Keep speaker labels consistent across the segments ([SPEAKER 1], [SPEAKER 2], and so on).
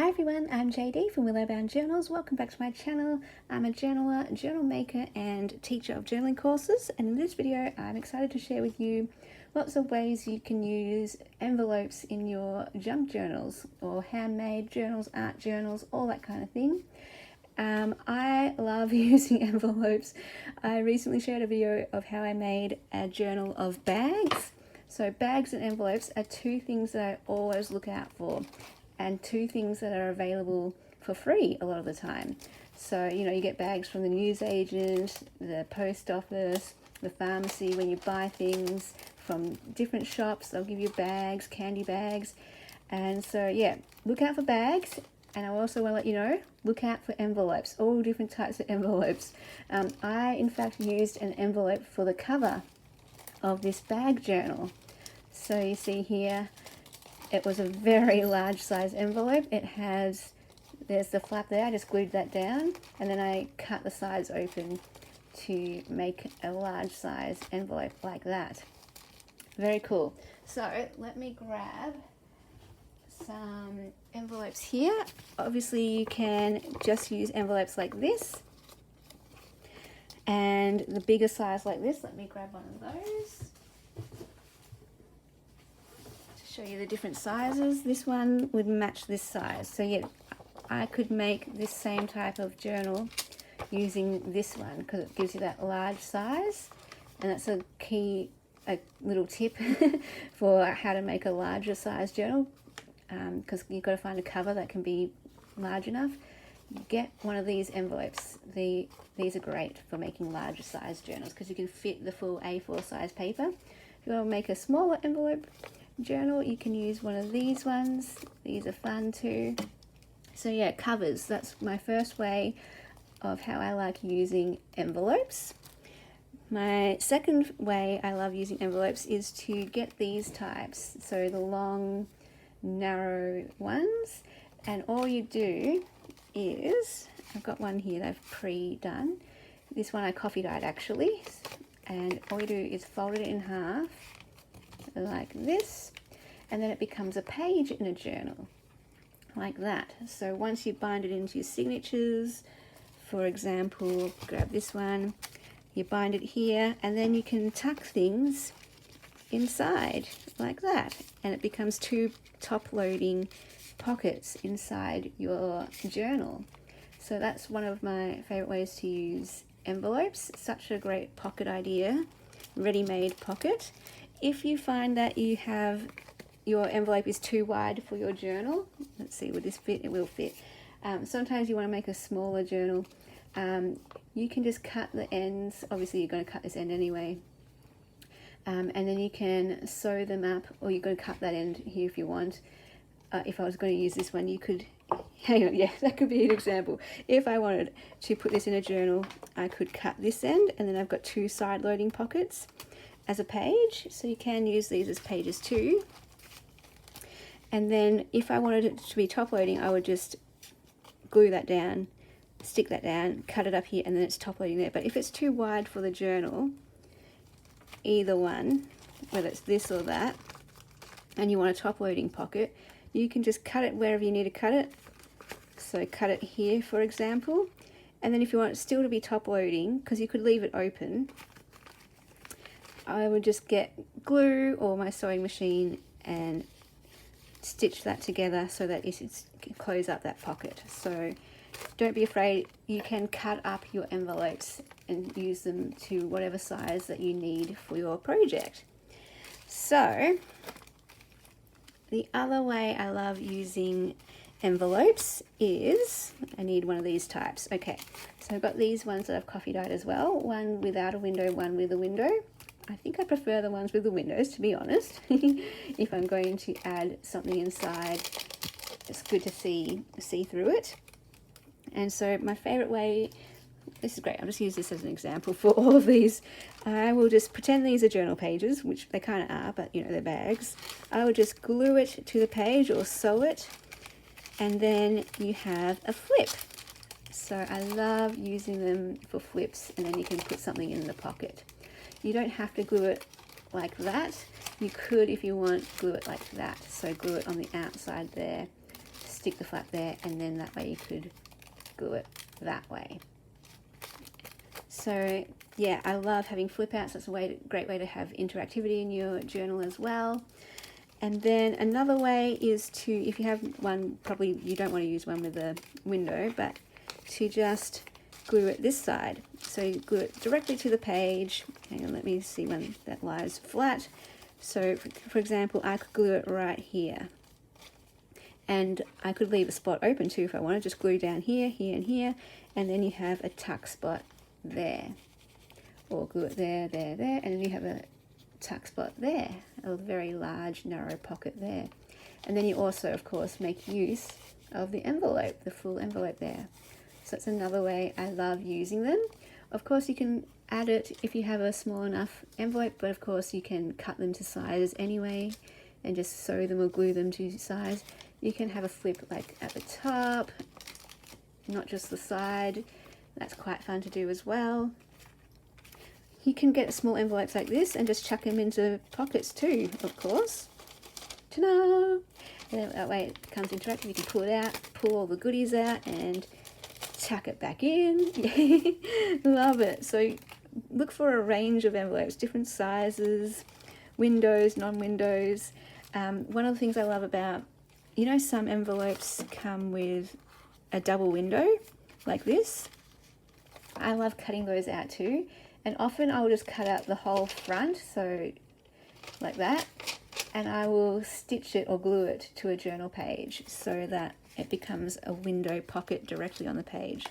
[SPEAKER 1] Hi everyone, I'm JD from Willow Bound Journals. Welcome back to my channel. I'm a journaler, journal maker and teacher of journaling courses, and in this video I'm excited to share with you lots of ways you can use envelopes in your junk journals or handmade journals, art journals, all that kind of thing. I love using envelopes. I recently shared a video of how I made a journal of bags. So bags and envelopes are two things that I always look out for, and two things that are available for free a lot of the time. So, you know, you get bags from the newsagent, the post office, the pharmacy. When you buy things from different shops, they'll give you bags, candy bags. And so, yeah, look out for bags. And I also want to let you know, look out for envelopes, all different types of envelopes. I, in fact, used an envelope for the cover of this bag journal. So you see here, it was a very large size envelope. It has, there's the flap there, I just glued that down, and then I cut the sides open to make a large size envelope like that. Very cool. So let me grab some envelopes here. Obviously you can just use envelopes like this, and the bigger size like this. Let me grab one of those. Show you the different sizes. This one would match this size. So yeah, I could make this same type of journal using this one because it gives you that large size, and that's a little tip for how to make a larger size journal, because you've got to find a cover that can be large enough. Get one of these envelopes. These are great for making larger size journals because you can fit the full A4 size paper. If you want to make a smaller envelope journal, you can use one of these ones. These are fun too. So yeah, covers, that's my first way of how I like using envelopes. My second way I love using envelopes is to get these types, so the long narrow ones, and all you do is, I've got one here that I've pre-done. This one I coffee dyed actually, and all you do is fold it in half like this, and then it becomes a page in a journal like that. So once you bind it into your signatures, for example, grab this one, you bind it here, and then you can tuck things inside like that, and it becomes two top-loading pockets inside your journal. So that's one of my favorite ways to use envelopes. Such a great pocket idea, ready-made pocket. If you find that your envelope is too wide for your journal, let's see, would this fit? It will fit. Sometimes you want to make a smaller journal. You can just cut the ends. Obviously you're going to cut this end anyway. And then you can sew them up, or you're going to cut that end here if you want. If I was going to use this one, you could, hang on, yeah, that could be an example. If I wanted to put this in a journal, I could cut this end, and then I've got two side loading pockets as a page, so you can use these as pages too. And then if I wanted it to be top loading, I would just glue that down, stick that down, cut it up here, and then it's top loading there. But if it's too wide for the journal, either one, whether it's this or that, and you want a top loading pocket, you can just cut it wherever you need to cut it. So cut it here, for example, and then if you want it still to be top loading, because you could leave it open, I would just get glue or my sewing machine and stitch that together so that it can close up that pocket. So don't be afraid, you can cut up your envelopes and use them to whatever size that you need for your project. So the other way I love using envelopes is, I need one of these types. Okay, so I've got these ones that I've coffee dyed as well, one without a window, one with a window. I think I prefer the ones with the windows, to be honest. If I'm going to add something inside, it's good to see through it. And so my favorite way, this is great, I'll just use this as an example for all of these. I will just pretend these are journal pages, which they kind of are, but you know, they're bags. I will just glue it to the page or sew it, and then you have a flip. So I love using them for flips, and then you can put something in the pocket. You don't have to glue it like that. You could, if you want, glue it like that. So glue it on the outside there, stick the flap there, and then that way you could glue it that way. So yeah, I love having flip outs. That's a great way to have interactivity in your journal as well. And then another way is to, if you have one, probably you don't want to use one with a window, but to just glue it this side. So you glue it directly to the page. Hang on, let me see one that lies flat. So for example, I could glue it right here. And I could leave a spot open too if I wanted. Just glue down here, here, and here. And then you have a tuck spot there. Or glue it there, there, there. And then you have a tuck spot there. A very large, narrow pocket there. And then you also, of course, make use of the envelope, the full envelope there. So that's another way I love using them. Of course, you can add it if you have a small enough envelope, but of course you can cut them to size anyway and just sew them or glue them to size. You can have a flip like at the top, not just the side. That's quite fun to do as well. You can get small envelopes like this and just chuck them into pockets too, of course. Ta-da! And that way it becomes interactive. You can pull it out, pull all the goodies out and tuck it back in. Love it. So look for a range of envelopes, different sizes, windows, non-windows. One of the things I love about, you know, some envelopes come with a double window like this. I love cutting those out too. And often I will just cut out the whole front, so like that, and I will stitch it or glue it to a journal page so that it becomes a window pocket directly on the page.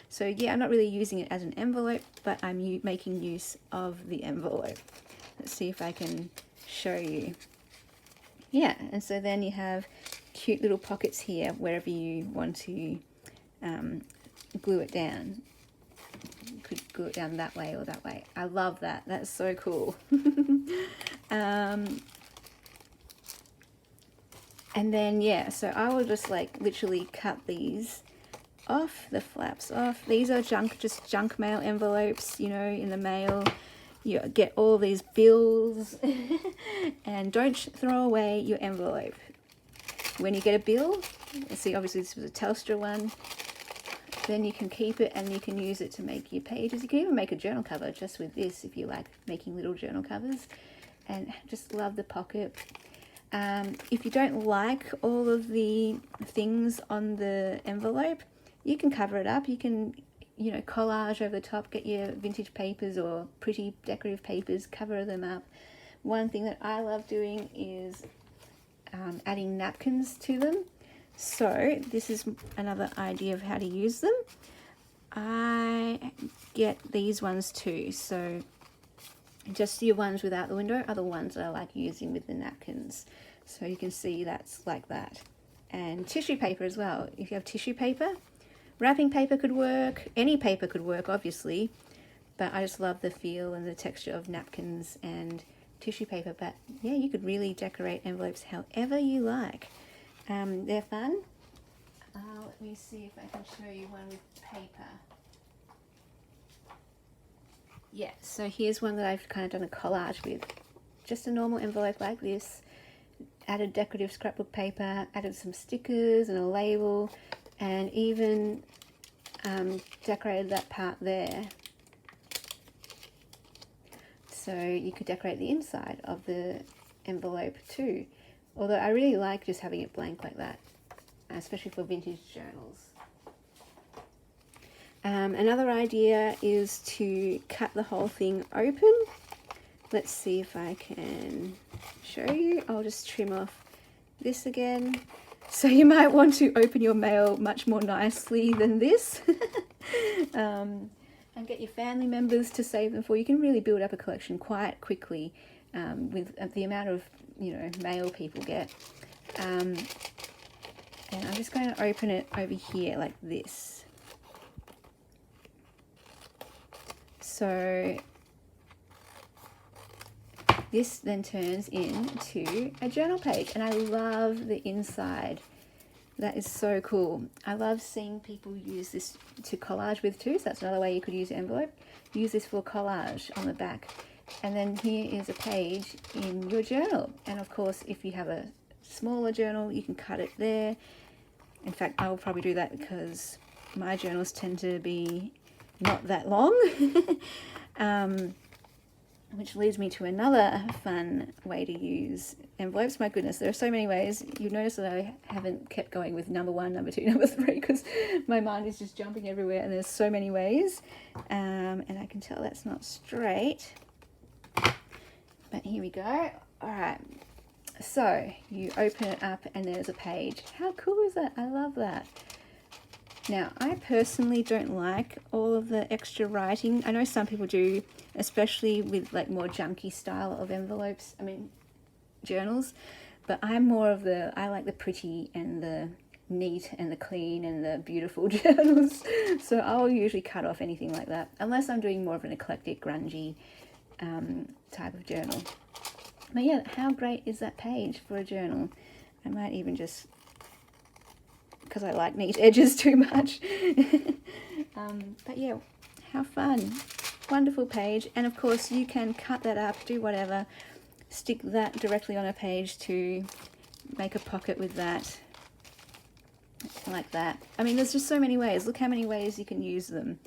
[SPEAKER 1] So yeah, I'm not really using it as an envelope, but I'm making use of the envelope. Let's see if I can show you. Yeah, and so then you have cute little pockets here wherever you want to glue it down. You could glue it down that way or that way. I love that. That's so cool. And then yeah, so I will just like literally cut these off, the flaps off. These are just junk mail envelopes, you know, in the mail. You get all these bills and don't throw away your envelope. When you get a bill, see obviously this was a Telstra one, then you can keep it and you can use it to make your pages. You can even make a journal cover just with this if you like making little journal covers, and just love the pocket. If you don't like all of the things on the envelope, you can cover it up. You can, you know, collage over the top, get your vintage papers or pretty decorative papers, cover them up. One thing that I love doing is adding napkins to them. So this is another idea of how to use them. I get these ones too. So just your ones without the window are the ones that I like using with the napkins. So you can see that's like that. And tissue paper as well. If you have tissue paper, wrapping paper could work. Any paper could work, obviously. But I just love the feel and the texture of napkins and tissue paper. But yeah, you could really decorate envelopes however you like. They're fun. Let me see if I can show you one with paper. Yeah, so here's one that I've kind of done a collage with. Just a normal envelope like this. Added decorative scrapbook paper, added some stickers and a label, and even decorated that part there. So you could decorate the inside of the envelope too. Although I really like just having it blank like that, especially for vintage journals. Another idea is to cut the whole thing open. Let's see if I can show you. I'll just trim off this again. So you might want to open your mail much more nicely than this. And get your family members to save them for you. You can really build up a collection quite quickly with the amount of, you know, mail people get. And I'm just going to open it over here like this. So this then turns into a journal page, and I love the inside. That is so cool. I love seeing people use this to collage with too, so that's another way you could use your envelope. Use this for collage on the back. And then here is a page in your journal. And of course, if you have a smaller journal, you can cut it there. In fact, I will probably do that because my journals tend to be not that long. Which leads me to another fun way to use envelopes. My goodness, there are so many ways. You notice that I haven't kept going with number 1, number 2, number 3 because my mind is just jumping everywhere and there's so many ways. And I can tell that's not straight. But here we go. All right. So you open it up and there's a page. How cool is that? I love that. Now, I personally don't like all of the extra writing. I know some people do, especially with like more junky style of envelopes, journals, but I'm more of I like the pretty and the neat and the clean and the beautiful journals. So I'll usually cut off anything like that, unless I'm doing more of an eclectic, grungy type of journal. But yeah, how great is that page for a journal? I might even just, because I like neat edges too much. But yeah, how fun. Wonderful page. And of course you can cut that up, do whatever, stick that directly on a page to make a pocket with that, like that. There's just so many ways. Look how many ways you can use them.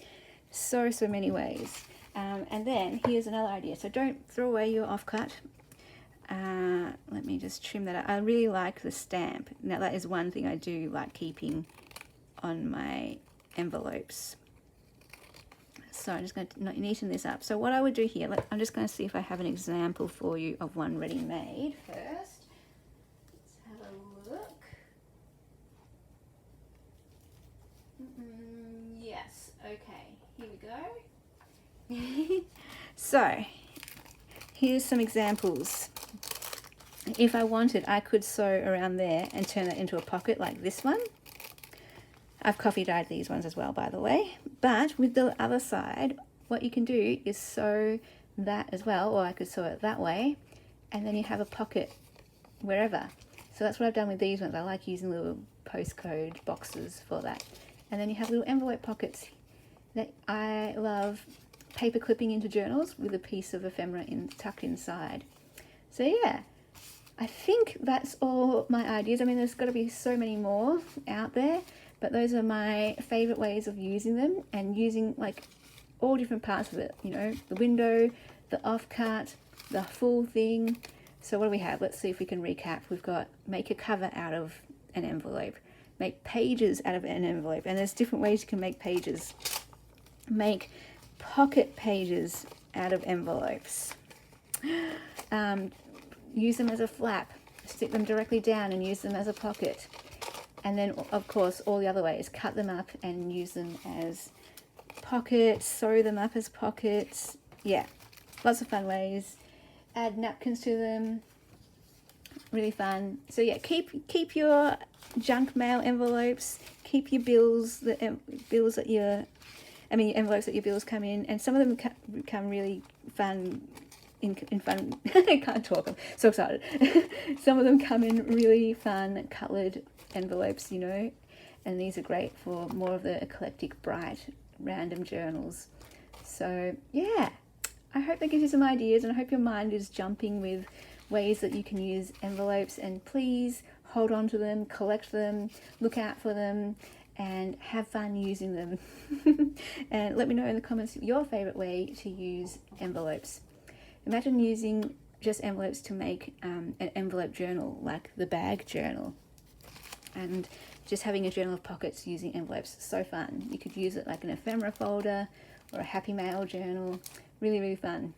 [SPEAKER 1] So many ways. And then here's another idea. So don't throw away your offcut. Let me just trim that out. I really like the stamp. Now that is one thing I do like keeping on my envelopes. So I'm just going to neaten this up. So what I would do here, I'm just going to see if I have an example for you of one ready made first. Let's have a look. Yes, okay, here we go. So here's some examples. If I wanted, I could sew around there and turn it into a pocket like this one. I've coffee dyed these ones as well, by the way. But with the other side, what you can do is sew that as well, or I could sew it that way, and then you have a pocket wherever. So that's what I've done with these ones. I like using little postcode boxes for that. And then you have little envelope pockets that I love paper clipping into journals with a piece of ephemera tucked inside. So yeah, I think that's all my ideas. There's got to be so many more out there, but those are my favorite ways of using them, and using like all different parts of it, the window, the offcut, the full thing. So what do we have? Let's see if we can recap. We've got make a cover out of an envelope, make pages out of an envelope, and there's different ways you can make pages. Make pocket pages out of envelopes. Use them as a flap, stick them directly down and use them as a pocket. And then of course all the other ways, cut them up and use them as pockets, sew them up as pockets. Yeah, lots of fun ways. Add napkins to them, really fun. So yeah, keep your junk mail envelopes, keep your bills, envelopes that your bills come in, and some of them come really fun. In fun, I can't talk, I'm so excited. Some of them come in really fun coloured envelopes, and these are great for more of the eclectic, bright, random journals. So yeah, I hope that gives you some ideas, and I hope your mind is jumping with ways that you can use envelopes. And please hold on to them, collect them, look out for them, and have fun using them. And let me know in the comments your favourite way to use envelopes. Imagine using just envelopes to make an envelope journal, like the bag journal, and just having a journal of pockets using envelopes. So fun. You could use it like an ephemera folder or a happy mail journal. Really fun.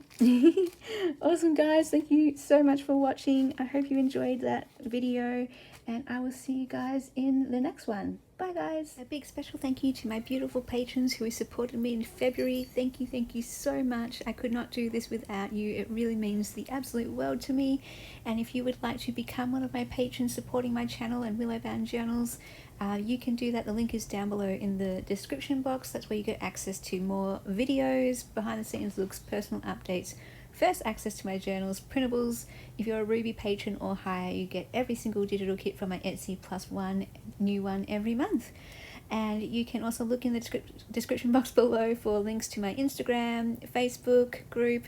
[SPEAKER 1] Awesome, guys. Thank you so much for watching. I hope you enjoyed that video, and I will see you guys in the next one. Bye, guys. A big special thank you to my beautiful patrons who supported me in February. Thank you so much. I could not do this without you. It really means the absolute world to me. And if you would like to become one of my patrons supporting my channel and Willow Bound Journals, you can do that. The link is down below in the description box. That's where you get access to more videos, behind the scenes looks, personal updates, first access to my journals, printables. If you're a Ruby patron or higher, you get every single digital kit from my Etsy plus one new one every month. And you can also look in the description box below for links to my Instagram, Facebook group,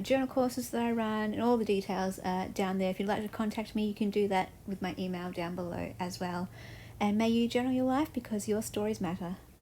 [SPEAKER 1] journal courses that I run, and all the details are down there. If you'd like to contact me, you can do that with my email down below as well. And may you journal your life because your stories matter.